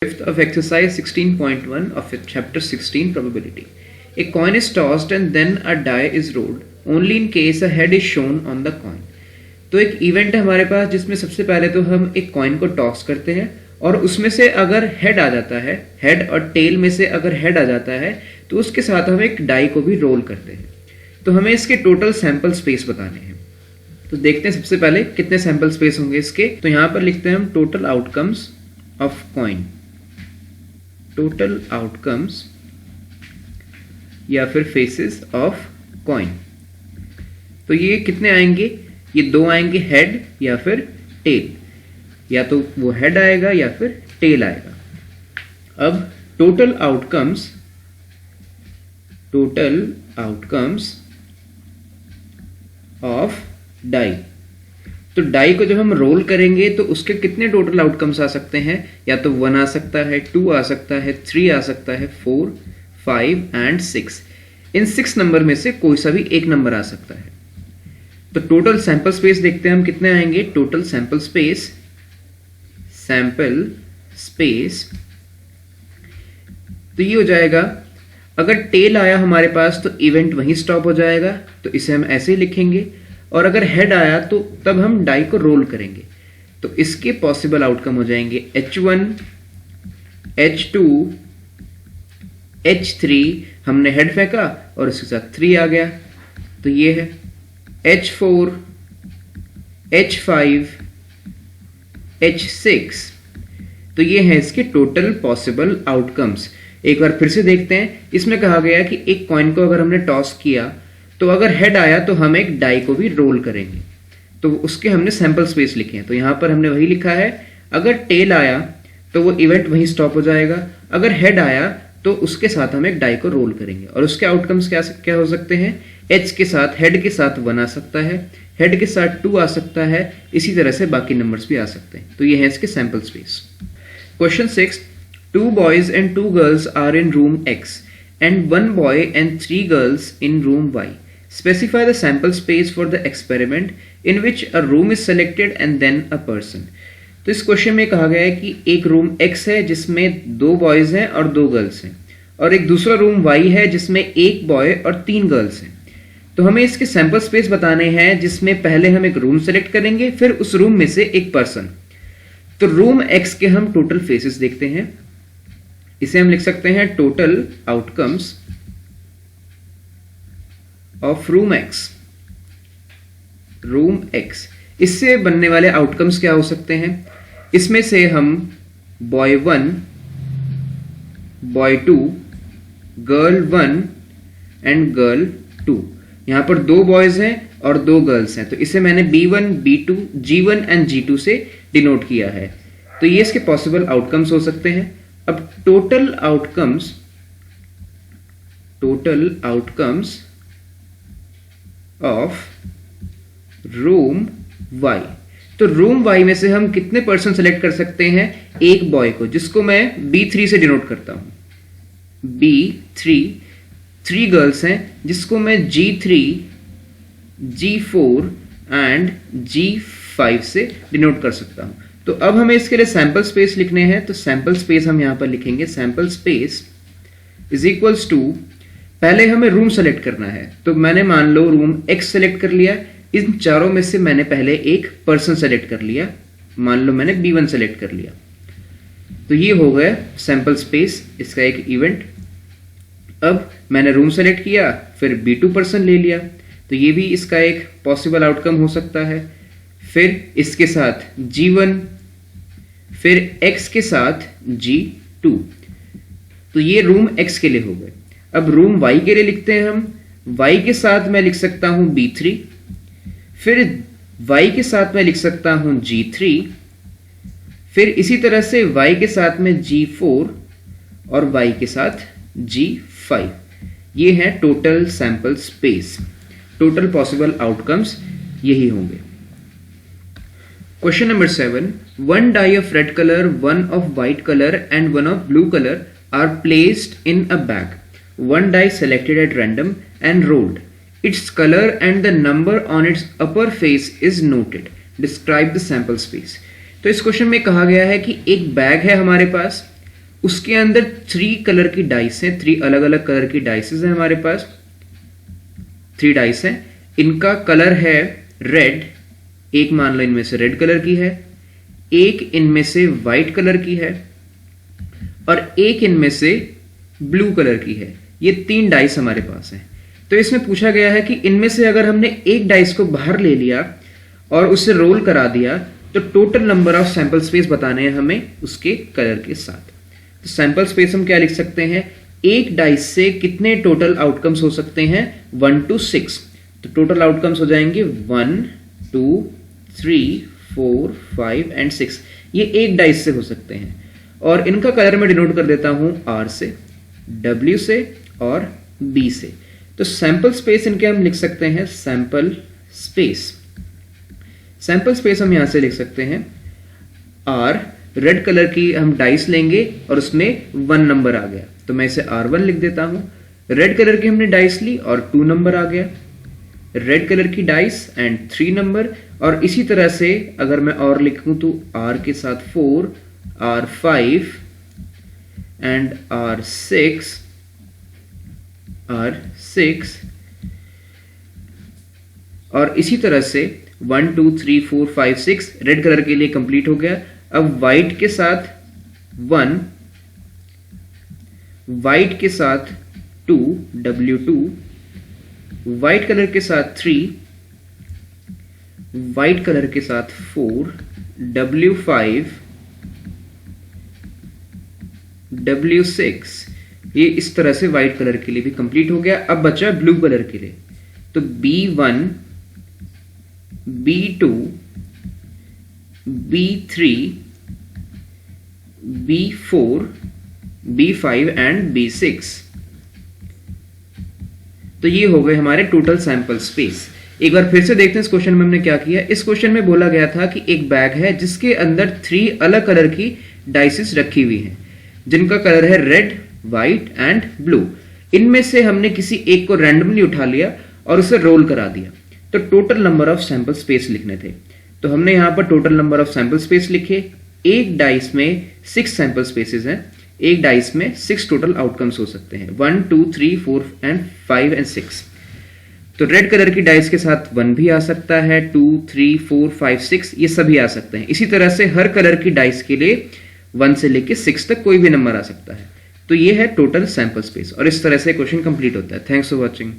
Fifth of exercise 16.1 of chapter 16 probability. A coin is tossed and then a die is rolled only in case a head is shown on the coin. तो एक event है हमारे पास जिसमें सबसे पहले तो हम एक कॉइन को टॉस करते हैं और उसमें से अगर हेड आ जाता है, हेड और टेल में से अगर हेड आ जाता है तो उसके साथ हम एक डाई को भी रोल करते हैं. तो हमें इसके टोटल सैंपल स्पेस बताने हैं. तो देखते हैं सबसे पहले कितने सैंपल स्पेस होंगे इसके. तो यहाँ पर लिखते हैं हम total outcomes of coin, total outcomes या फिर फेसेस ऑफ कॉइन. तो ये कितने आएंगे? ये दो आएंगे, हेड या फिर टेल. या तो वो हेड आएगा या फिर टेल आएगा. अब टोटल आउटकम्स ऑफ डाई. तो डाई को जब हम रोल करेंगे तो उसके कितने टोटल आउटकम्स आ सकते हैं? या तो 1 आ सकता है, 2 आ सकता है, 3 आ सकता है, 4, 5 एंड 6. इन 6 नंबर में से कोई सा भी एक नंबर आ सकता है. तो टोटल सैंपल स्पेस देखते हैं हम कितने आएंगे. टोटल सैंपल स्पेस तो ये हो जाएगा, अगर टेल आया हमारे पास तो इवेंट वहीं स्टॉप हो जाएगा, तो इसे हम ऐसे ही लिखेंगे. और अगर हेड आया तो तब हम डाई को रोल करेंगे. तो इसके पॉसिबल आउटकम हो जाएंगे H1, H2, H3. हमने हेड फेंका और इसके साथ 3 आ गया, तो ये है H4, H5, H6. तो ये है इसके टोटल पॉसिबल आउटकम्स. एक बार फिर से देखते हैं. इसमें कहा गया कि एक कॉइन को अगर हमने टॉस किया तो अगर हेड आया तो हम एक डाई को भी रोल करेंगे. तो उसके हमने सैंपल स्पेस लिखे हैं. तो यहां पर हमने वही लिखा है, अगर टेल आया तो वो इवेंट वहीं स्टॉप हो जाएगा, अगर हेड आया तो उसके साथ हम एक डाई को रोल करेंगे. और उसके आउटकम्स क्या हो सकते हैं? H के साथ, हेड के साथ 1 आ सकता है, हेड के साथ 2 आ सकता है, इसी तरह से बाकी नंबर्स भी आ सकते हैं. तो ये है इसके sample space. Question 6. 2 boys and 2 girls are in room X and 1 boy and 3 girls in room Y. Specify the sample space for the experiment in which a room is selected and then a person. तो इस question में कहा गया है कि एक room X है जिसमें 2 बॉयज हैं और 2 गर्ल्स हैं, और एक दूसरा रूम Y है जिसमें 1 बॉय और 3 गर्ल्स हैं. तो हमें इसके सैंपल स्पेस बताने हैं जिसमें पहले हम एक रूम सेलेक्ट करेंगे, फिर उस रूम में से एक पर्सन. तो रूम X के हम टोटल फेसेस देखते हैं. इसे हम लिख सकते हैं total outcomes of room X. इससे बनने वाले आउटकम्स क्या हो सकते हैं? इसमें से हम boy 1, boy 2, girl 1 and girl 2. यहां पर 2 बॉयज हैं और 2 गर्ल्स हैं, तो इसे मैंने B1, B2, G1 and G2 से डिनोट किया है. तो ये इसके पॉसिबल आउटकम्स हो सकते हैं. अब total outcomes of room Y. तो रूम Y में से हम कितने पर्सन सेलेक्ट कर सकते हैं? एक बॉय को, जिसको मैं B3 से डिनोट करता हूं. B3. 3 गर्ल्स हैं जिसको मैं G3, G4 एंड G5 से डिनोट कर सकता हूं. तो अब हमें इसके लिए सैंपल स्पेस लिखने हैं. तो सैंपल स्पेस हम यहां पर लिखेंगे, sample space is equals to, पहले हमें रूम सेलेक्ट करना है. तो मैंने मान लो रूम X सेलेक्ट कर लिया. इन चारों में से मैंने पहले एक पर्सन सेलेक्ट कर लिया, मान लो मैंने B1 सेलेक्ट कर लिया. तो ये हो गया सैंपल स्पेस, इसका एक इवेंट. अब मैंने रूम सेलेक्ट किया, फिर B2 पर्सन ले लिया, तो ये भी इसका एक पॉसिबल आउटकम हो सकता है. फिर इसके साथ G1, फिर X के साथ G2. तो ये रूम X के लिए हो गए. अब रूम Y के लिए लिखते हैं हम. Y के साथ मैं लिख सकता हूं B3, फिर Y के साथ मैं लिख सकता हूं G3, फिर इसी तरह से Y के साथ में G4 और Y के साथ G5. ये है total sample space. Total possible outcomes यही होंगे. Question number 7. 1 die of red color, 1 of white color and 1 of blue color are placed in a bag. 1 die selected at random and rolled. Its color and the number on its upper face is noted. Describe the sample space. तो इस question में कहा गया है कि एक bag है हमारे पास उसके अंदर 3 कलर की डाइस हैं, 3 अलग अलग कलर की डाइसेस हैं हमारे पास, 3 डाइस हैं। इनका कलर है रेड, एक मान लो इनमें से रेड कलर की है, एक इनमें से व्हाइट कलर की है और एक इनमें से ब्लू कलर की है। ये 3 डाइस हमारे पास हैं। तो इसमें पूछा गया है कि इनमें से अगर हमने एक डाइस को बाहर ले लिया और उसे रोल करा दिया तो total number of sample space बताने हैं हमें उसके कलर के साथ। तो सैंपल स्पेस हम क्या लिख सकते हैं, एक डाइस से कितने टोटल आउटकम्स हो सकते हैं, 1 to 6। तो टोटल आउटकम्स हो जाएंगे 1 2 3 4 5 एंड 6। ये एक डाइस से हो सकते हैं और इनका कलर मैं डिनोट कर देता हूं R से, W से और B से। तो सैंपल स्पेस इनके हम लिख सकते हैं सैंपल स्पेस। सैंपल स्पेस हम यहां से लिख सकते हैं R, रेड कलर की हम डाइस लेंगे और उसमें 1 नंबर आ गया तो मैं इसे R1 लिख देता हूं। रेड कलर की हमने डाइस ली और 2 नंबर आ गया, रेड कलर की डाइस एंड 3 नंबर। और इसी तरह से अगर मैं और लिखूं तो R के साथ 4, R5 एंड R6 और इसी तरह से 1 2 3 4 5 6 रेड कलर के लिए कंप्लीट हो गया। अब व्हाइट के साथ 1, व्हाइट के साथ 2, W2, व्हाइट कलर के साथ 3, व्हाइट कलर के साथ 4, W5, W6। ये इस तरह से व्हाइट कलर के लिए भी कंप्लीट हो गया। अब बचा ब्लू कलर के लिए, तो B1, B2, B3, B4, B5 and B6। तो ये हो गए हमारे टोटल सैंपल स्पेस। एक बार फिर से देखते हैं इस क्वेश्चन में हमने क्या किया। इस क्वेश्चन में बोला गया था कि एक बैग है जिसके अंदर 3 अलग कलर की डाइसेस रखी हुई हैं जिनका कलर है रेड, व्हाइट एंड ब्लू। इनमें से हमने किसी एक को रैंडमली उठा लिया और उसे रोल करा दिया। तो total number of sample space लिखने थे, तो हमने यहां पर total number of sample space लिखे। एक डाइस में 6 सैंपल स्पेसेस हैं, एक डाइस में 6 टोटल आउटकम्स हो सकते हैं, 1 2 3 4 एंड 5 एंड 6। तो रेड कलर की डाइस के साथ 1 भी आ सकता है, 2 3 4 5 6 ये सभी आ सकते हैं। इसी तरह से हर कलर की डाइस के लिए 1 से लेके 6 तक कोई भी नंबर आ सकता है। तो ये है टोटल सैंपल स्पेस और इस तरह से क्वेश्चन कंप्लीट होता है। Thanks for watching.